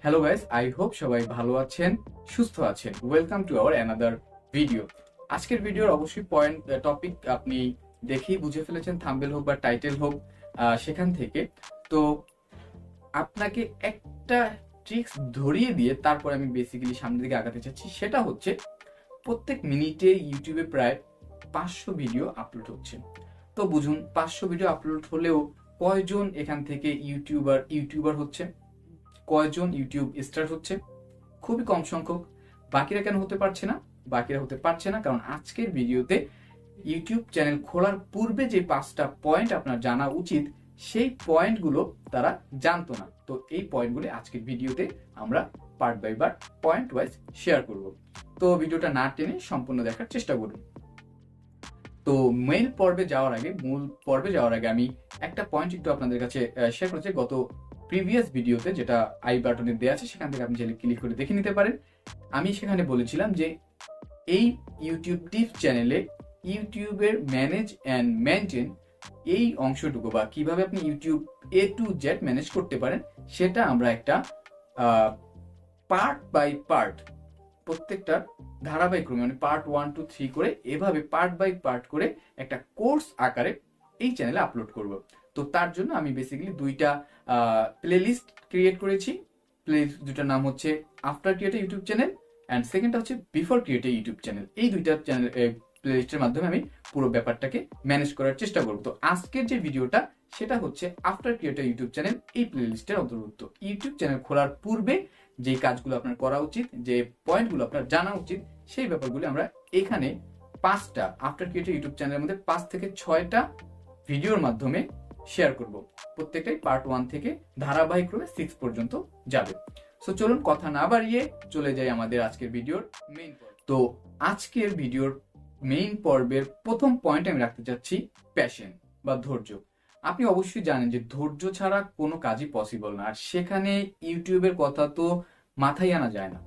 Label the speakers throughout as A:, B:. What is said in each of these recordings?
A: Hello guys, I hope সবাই ভালো আছেন, সুস্থ আছেন। Welcome to our another video. আজকের ভিডিওর অবশ্যই টপিক আপনি দেখেই বুঝে ফেলেছেন, থাম্বনেল হোক বা টাইটেল হোক সেখান থেকে। তো আপনাকে একটা ট্রিক্স ধরিয়ে দিয়ে তারপর আমি বেসিক্যালি সামনের দিকে আগাতে চাচ্ছি। সেটা হচ্ছে প্রত্যেক মিনিটে ইউটিউবে প্রায় 500 ভিডিও আপলোড হচ্ছে। তো বুঝুন, 500 ভিডিও আপলোড হলেও কয়জন এখান থেকে ইউটিউবার হচ্ছে, কয়জন ইউটিউব স্টার হচ্ছে? খুবই কম সংখ্যক। বাকিরা কেন হতে পারছে না? বাকিরা হতে পারছে না কারণ আজকের ভিডিওতে ইউটিউব চ্যানেল খোলার পূর্বে যে 5টা পয়েন্ট আপনার জানা উচিত, সেই পয়েন্টগুলো তারা জানতো না। তো এই পয়েন্টগুলো আজকের ভিডিওতে আমরা part by part point wise share করব। তো ভিডিওটা না টেনে সম্পূর্ণ দেখার চেষ্টা করুন। তো মূল পর্বে যাওয়ার আগে আমি একটা পয়েন্ট একটু আপনাদের কাছে শেয়ার করছি। গত প্রিভিয়াস ভিডিওতে যেটা আই বাটনে দেওয়া আছে, সেখান থেকে আপনি চাইলে ক্লিক করে দেখে নিতে পারেন। আমি সেখানে বলেছিলাম যে এই ইউটিউব টিপস চ্যানেলে ইউটিউবের ম্যানেজ অ্যান্ড মেনটেন এই অংশটুকু, বা কিভাবে আপনি YouTube A to Z manage করতে পারেন, সেটা আমরা একটা পার্ট বাই পার্ট, প্রত্যেকটার ধারাবাহিক ক্রমে, মানে পার্ট 1 2 3 করে এভাবে পার্ট বাই পার্ট করে একটা কোর্স আকারে এই চ্যানেলে আপলোড করব। তো তার জন্য আমি বেসিক্যালি দুইটা প্লেলিস্ট ক্রিয়েট করেছি। প্লেলিস্ট দুটার নাম হচ্ছে আফটার ক্রিয়েটে ইউটিউব চ্যানেল অ্যান্ড সেকেন্ডটা হচ্ছে বিফোর ক্রিয়েটে ইউটিউব চ্যানেল। এই দুইটা চ্যানেল প্লেলিস্টের মাধ্যমে আমি পুরো ব্যাপারটাকে ম্যানেজ করার চেষ্টা করব। তো আজকের যে ভিডিওটা, সেটা হচ্ছে আফটার ক্রিয়েটে ইউটিউব চ্যানেল এই প্লেলিস্টের অন্তর্ভুক্ত। ইউটিউব চ্যানেল খোলার পূর্বে যে কাজগুলো আপনার করা উচিত, যে পয়েন্টগুলো আপনার জানা উচিত, সেই ব্যাপারগুলো আমরা এখানে 5টা আফটার ক্রিয়েটে ইউটিউব চ্যানেলের মধ্যে 5 থেকে 6টা ভিডিওর মাধ্যমে শেয়ার করব। প্রত্যেকটাই পার্ট 1 থেকে ধারাবাহিক ক্রমে 6 পর্যন্ত যাবে। সো চলুন কথা না বাড়িয়ে চলে যাই আমাদের আজকের ভিডিওর মেইন পর্ব। তো আজকের ভিডিওর মেইন পর্বের প্রথম পয়েন্ট আমি রাখতে চাচ্ছি প্যাশন বা ধৈর্য। আপনি অবশ্যই জানেন যে ধৈর্য ছাড়া কোনো কাজই পসিবল না, আর সেখানে ইউটিউবের কথা তো মাথায় আনা যায় না।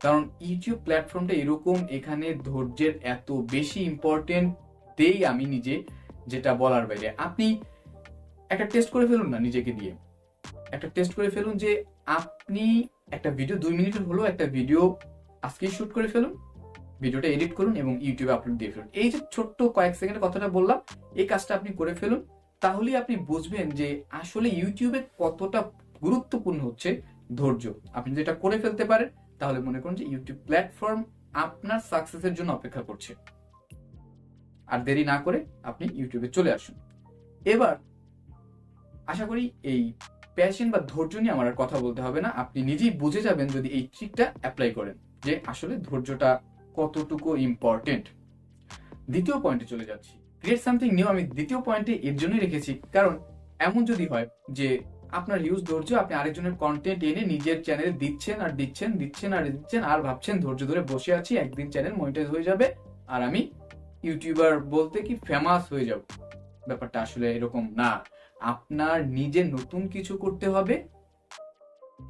A: কারণ ইউটিউব প্ল্যাটফর্মটা এরকম, এখানে ধৈর্যের এত বেশি ইম্পর্টেন্ট দেই আমি নিজে, যেটা বলার বাইরে। আপনি একটা টেস্ট করে ফেলুন না, নিজেকে দিয়ে একটা টেস্ট করে ফেলুন যে আপনি একটা ভিডিও 2 মিনিটের হলো একটা ভিডিও আজকেই শুট করে ফেলুন, ভিডিওটা এডিট করুন এবং ইউটিউবে আপলোড দিয়ে ফেলুন। এই যে ছোট্ট কয়েক সেকেন্ডের কথাটা বললাম, এই কাজটা আপনি করে ফেলুন। তাহলেই আপনি বুঝবেন যে আসলে ইউটিউবে কতটা গুরুত্বপূর্ণ হচ্ছে ধৈর্য। আপনি যেটা করে ফেলতে পারেন, তাহলে মনে করুন যে ইউটিউব প্ল্যাটফর্ম আপনার সাকসেসের জন্য অপেক্ষা করছে। আর দেরি না করে আপনি ইউটিউবে চলে আসুন। এবার আশা করি এই প্যাশন বা ধৈর্য নিয়ে আমার আর কথা বলতে হবে না। আপনি নিজেই বুঝে যাবেন যদি এই ট্রিকটা অ্যাপ্লাই করেন, যে আসলে ধৈর্যটা কতটুকু ইম্পর্টেন্ট। দ্বিতীয় পয়েন্টে চলে যাচ্ছি, ক্রিয়েট সামথিং নিউ। আমি দ্বিতীয় পয়েন্টে এর জন্যই রেখেছি কারণ এমন যদি হয় যে আপনার হিউজ ধৈর্য, আপনি আরেকজনের কন্টেন্ট এনে নিজের চ্যানেলে দিচ্ছেন আর দিচ্ছেন, দিচ্ছেন আর দিচ্ছেন, আর ভাবছেন ধৈর্য ধরে বসে আছি, একদিন চ্যানেল মনিটাইজ হয়ে যাবে আর আমি ইউটিউবার বলতে কি ফেমাস হয়ে যাব। ব্যাপারটা আসলে এরকম না। আপনার নিজের নতুন কিছু করতে হবে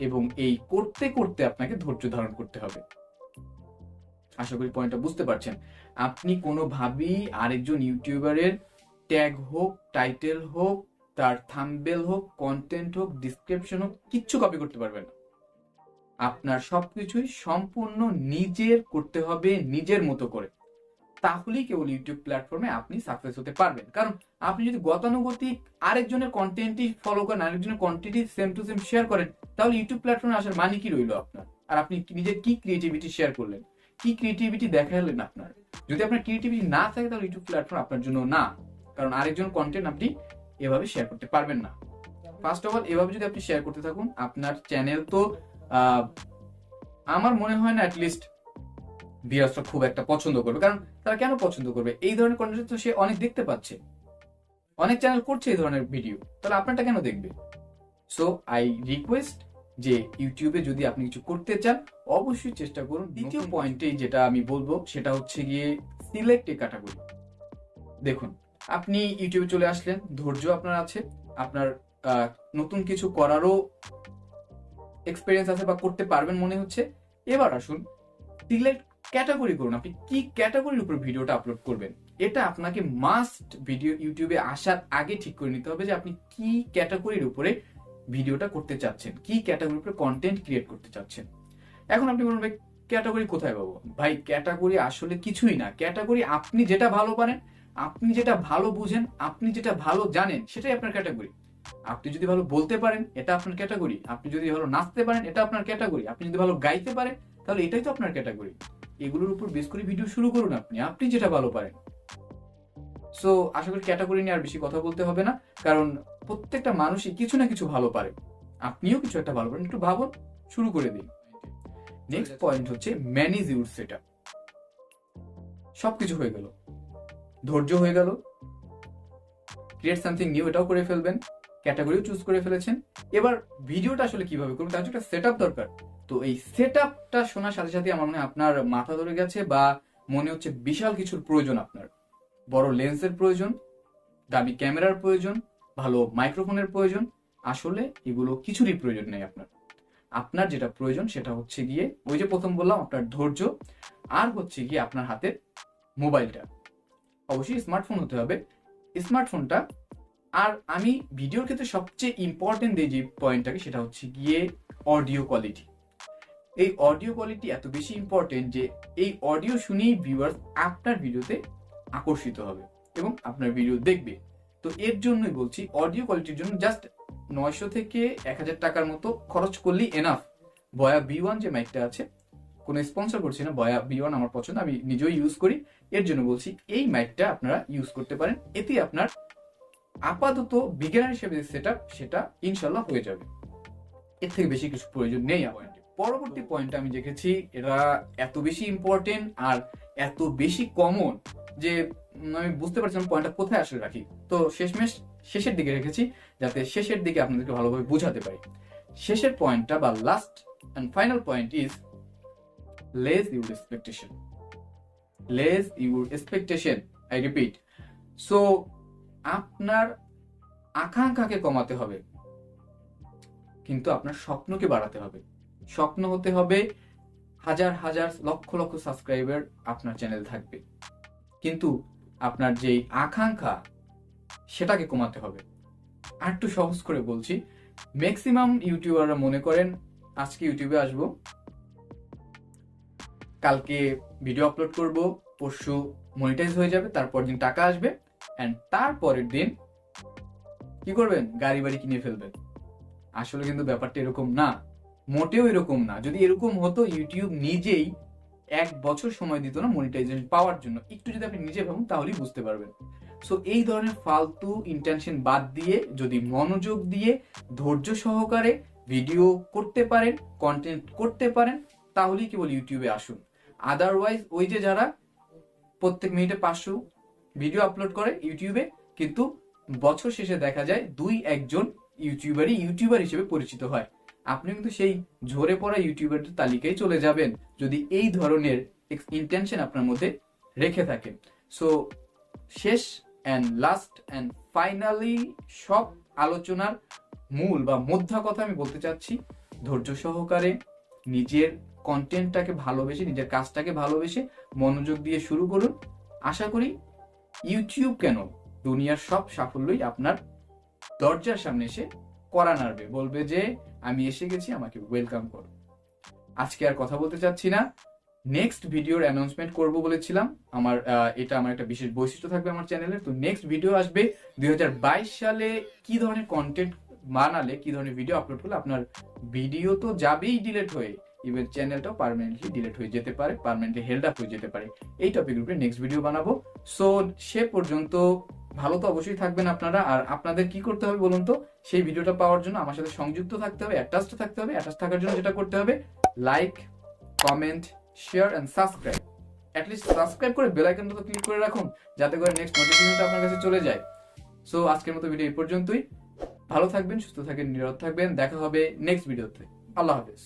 A: এবং এই করতে করতে আপনাকে ধৈর্য ধারণ করতে হবে। আশা করি পয়েন্টটা বুঝতে পারছেন। আপনি কোনোভাবেই আরেকজন ইউটিউবারের ট্যাগ হোক, টাইটেল হোক, তার থাম্বনেল হোক, কন্টেন্ট হোক, ডিসক্রিপশন হোক, কিচ্ছু কপি করতে পারবেন না। আপনার সবকিছুই সম্পূর্ণ নিজের করতে হবে, নিজের মতো করে। তাহলেই কেবল ইউটিউব প্ল্যাটফর্মে আপনি সাকসেস হতে পারবেন। কারণ আপনি যদি গতানুগতিক আরেকজনের কন্টেন্টই ফলো করেন, আরেকজনের কন্টেন্টই সেম টু সেম শেয়ার করেন, তাহলে ইউটিউব প্ল্যাটফর্মে আসার মানে কি রইল আপনার? আর আপনি নিজের কি ক্রিয়েটিভিটি শেয়ার করলেন, কি ক্রিয়েটিভিটি দেখালেন আপনার? যদি আপনার ক্রিয়েটিভিটি না থাকে, তাহলে ইউটিউব প্ল্যাটফর্ম আপনার জন্য না। কারণ আরেকজন কন্টেন্ট আপনি এভাবে শেয়ার করতে পারবেন না। ফার্স্ট অফ অল, এভাবে যদি আপনি শেয়ার করতে থাকুন, আপনার চ্যানেল তো আমার মনে হয় না অ্যাটলিস্ট ভিউয়ার্সরা খুব একটা পছন্দ করবে। কারণ তারা কেন পছন্দ করবে? এই ধরনের কন্টেন্ট তো সে অনেক দেখতে পাচ্ছে, অনেক চ্যানেল করছে এই ধরনের ভিডিও, তাহলে আপনারটা কেন দেখবে? সো আই রিকোয়েস্ট যে ইউটিউবে যদি আপনি কিছু করতে চান, অবশ্যই চেষ্টা করুন। দ্বিতীয় পয়েন্টে যেটা আমি বলবো, সেটা হচ্ছে গিয়ে সিলেক্ট এ ক্যাটাগরি। দেখুন, আপনি ইউটিউবে চলে আসলেন, ধৈর্য আপনার আছে, আপনার নতুন কিছু করারও এক্সপিরিয়েন্স আছে বা করতে পারবেন মনে হচ্ছে। এবার আসুন সিলেক্ট ক্যাটাগরি করুন। আপনি কি ক্যাটাগরির উপর ভিডিওটা আপলোড করবেন, এটা আপনাকে মাস্ট ভিডিও ইউটিউবে আসার আগে ঠিক করে নিতে হবে যে আপনি কি ক্যাটাগরির উপরে ভিডিওটা করতে চাচ্ছেন, কি ক্যাটাগরির উপরে কন্টেন্ট ক্রিয়েট করতে চাচ্ছেন। এখন আপনি বলুন ভাই ক্যাটাগরি কোথায় পাবো? ভাই ক্যাটাগরি আসলে কিছুই না। ক্যাটাগরি আপনি যেটা ভালো পারেন, আপনি যেটা ভালো বুঝেন, আপনি যেটা ভালো জানেন, সেটাই আপনার ক্যাটাগরি। আপনি যদি ভালো বলতে পারেন, এটা আপনার ক্যাটাগরি। আপনি যদি ভালো নাচতে পারেন, এটা আপনার ক্যাটাগরি। আপনি যদি ভালো গাইতে পারেন, তাহলে এটাই তো আপনার ক্যাটাগরি। এগুলোর উপর বেস করে ভিডিও শুরু করুন আপনি যেটা ভালো পারেন। সো আশা করি ক্যাটাগরি নিয়ে আর বেশি কথা বলতে হবে না, কারণ প্রত্যেকটা মানুষই কিছু না কিছু ভালো পারে। আপনিও কিছু একটা ভালো পারেন, একটু ভাবুন, শুরু করে দিন। নেক্সট পয়েন্ট হচ্ছে ম্যানেজ ইউর সেটআপ। সবকিছু হয়ে গেল, ধৈর্য হয়ে গেল, ক্রিয়েট সামথিং নিউ এটাও করে ফেলবেন, ক্যাটাগরিও চুজ করে ফেলেছেন। এবার ভিডিওটা আসলে কিভাবে করবেন তার জন্য একটা সেটআপ দরকার। তো এই সেটআপটা শোনার সাথে সাথে আমার মনে হয় আপনার মাথা ধরে গেছে, বা মনে হচ্ছে বিশাল কিছুর প্রয়োজন। আপনার বড় লেন্সের প্রয়োজন, দামি ক্যামেরার প্রয়োজন, ভালো মাইক্রোফোনের প্রয়োজন। আসলে এগুলো কিছুরই প্রয়োজন নেই আপনার। আপনার যেটা প্রয়োজন সেটা হচ্ছে গিয়ে ওই যে প্রথম বললাম, আপনার ধৈর্য, আর হচ্ছে গিয়ে আপনার হাতের মোবাইলটা। অবশ্যই স্মার্টফোন হতে হবে। স্মার্টফোনটা, আর আমি ভিডিওর ক্ষেত্রে সবচেয়ে ইম্পর্টেন্ট যে পয়েন্টটাকে, সেটা হচ্ছে গিয়ে অডিও কোয়ালিটি। এই অডিও কোয়ালিটি এত বেশি ইম্পর্টেন্ট যে এই অডিও শুনেই ভিউয়ার্স আপনার ভিডিওতে আকর্ষিত হবে এবং আপনার ভিডিও দেখবে। তো এর জন্যই বলছি, অডিও কোয়ালিটির জন্য জাস্ট 900 থেকে 1000 টাকার মতো খরচ করলেই এনাফ। বয়া B1 যে মাইকটা আছে, কোনো স্পন্সর করছি না, বয়া B1 আমার পছন্দ, আমি নিজেও ইউজ করি, এর জন্য বলছি এই মাইকটা আপনারা ইউজ করতে পারেন। এতে আপনার আপাতত বিগিনার হিসেবে যে সেটআপ, সেটা ইনশাল্লাহ হয়ে যাবে। এর থেকে বেশি কিছু প্রয়োজন নেই। পরবর্তী পয়েন্ট আমি দেখেছি এটা এত বেশি ইম্পর্টেন্ট আর এত বেশি কমন যে আমি বুঝতে পারছিলাম পয়েন্টটা কোথায় আসলে রাখি। তো শেষমেশ শেষের দিকে রেখেছি, যাতে শেষের দিকে আপনাদেরকে ভালোভাবে বোঝাতে পারি। শেষের পয়েন্টটা বা last and final point is less your expectation. Less your expectation, I repeat. So আপনার আকাঙ্ক্ষাকে কমাতে হবে, কিন্তু আপনার স্বপ্নকে বাড়াতে হবে। স্বপ্ন হতে হবে হাজার হাজার লক্ষ লক্ষ সাবস্ক্রাইবার আপনার চ্যানেল থাকবে, কিন্তু আপনার যেই আকাঙ্ক্ষা সেটাকে কমাতে হবে। আর একটু সহজ করে বলছি, ম্যাক্সিমাম ইউটিউবাররা মনে করেন আজকে ইউটিউবে আসবো, কালকে ভিডিও আপলোড করব, পরশু মনিটাইজ হয়ে যাবে, তারপর দিন টাকা আসবে, এন্ড তারপরের দিন কি করবেন? গাড়ি বাড়ি কিনে ফেলবেন। আসলে কিন্তু ব্যাপারটা এরকম না, মোটেও এরকম না। যদি এরকম হতো, ইউটিউব নিজেই 1 বছর সময় দিত না মনিটাইজেশন পাওয়ার জন্য। একটু যদি আপনি নিজে ভাবুন তাহলেই বুঝতে পারবেন। সো এই ধরনের ফালতু ইন্টেনশন বাদ দিয়ে যদি মনোযোগ দিয়ে ধৈর্য সহকারে ভিডিও করতে পারেন, কন্টেন্ট করতে পারেন, তাহলেই কেবল ইউটিউবে আসুন। আদারওয়াইজ ওই যে যারা প্রত্যেক মিনিটে 500 ভিডিও আপলোড করে ইউটিউবে, কিন্তু বছর শেষে দেখা যায় 2-1 জন ইউটিউবার হিসেবে পরিচিত হয়। আপনি কিন্তু সেই ঝরে পড়া ইউটিউবারদের তালিকায় চলে যাবেন যদি এই ধরনের ইন্টেনশন আপনার মধ্যে রেখে থাকেন। সো শেষ অ্যান্ড লাস্ট অ্যান্ড ফাইনালি সব আলোচনার মূল বা মধ্যা কথা আমি বলতে চাচ্ছি, ধৈর্য সহকারে নিজের কন্টেন্টটাকে ভালোবেসে, নিজের কাজটাকে ভালোবেসে মনোযোগ দিয়ে শুরু করুন। আশা করি ইউটিউব কেন, দুনিয়ার সব সাফল্যই আপনার দরজার সামনে এসে কড়া নাড়বে, বলবে যে আমি এসে গেছি, আমাকে ওয়েলকাম করো। আজকে আর কথা বলতে চাচ্ছি না, নেক্সট ভিডিওর অ্যানাউন্সমেন্ট করব বলেছিলাম। এটা আমার একটা বিশেষ বৈশিষ্ট্য থাকবে আমার চ্যানেলে। তো নেক্সট ভিডিও আসবে 2022 সালে কি ধরনের কন্টেন্ট বানালে, কি ধরনের ভিডিও আপলোড করলে আপনার ভিডিও তো যাবেই ডিলিট হয়ে, ইভেন চ্যানেলটাও পার্মানেন্টলি ডিলিট হয়ে যেতে পারে, পার্মানেন্টলি হেল্ড আপ হয়ে যেতে পারে। এই টপিকের উপরে নেক্সট ভিডিও বানাবো। সো সে পর্যন্ত ভালো তো অবশ্যই থাকবেন আপনারা। আর আপনাদের কি করতে হবে বলুন তো, সেই ভিডিওটা পাওয়ার জন্য আমার সাথে সংযুক্ত থাকতে হবে, অ্যাটাচড থাকতে হবে। অ্যাটাচ থাকার জন্য যেটা করতে হবে, like, comment, share and subscribe. At least subscribe করে বেল আইকনটা তো ক্লিক করে রাখুন, যাতে করে নেক্সট নোটিফিকেশনটা আপনার কাছে চলে যায়। সো আজকের মতো ভিডিও এই পর্যন্তই। ভালো থাকবেন, সুস্থ থাকবেন, নিরাপদ থাকবেন। দেখা হবে নেক্সট ভিডিওতে। আল্লাহ হাফেজ।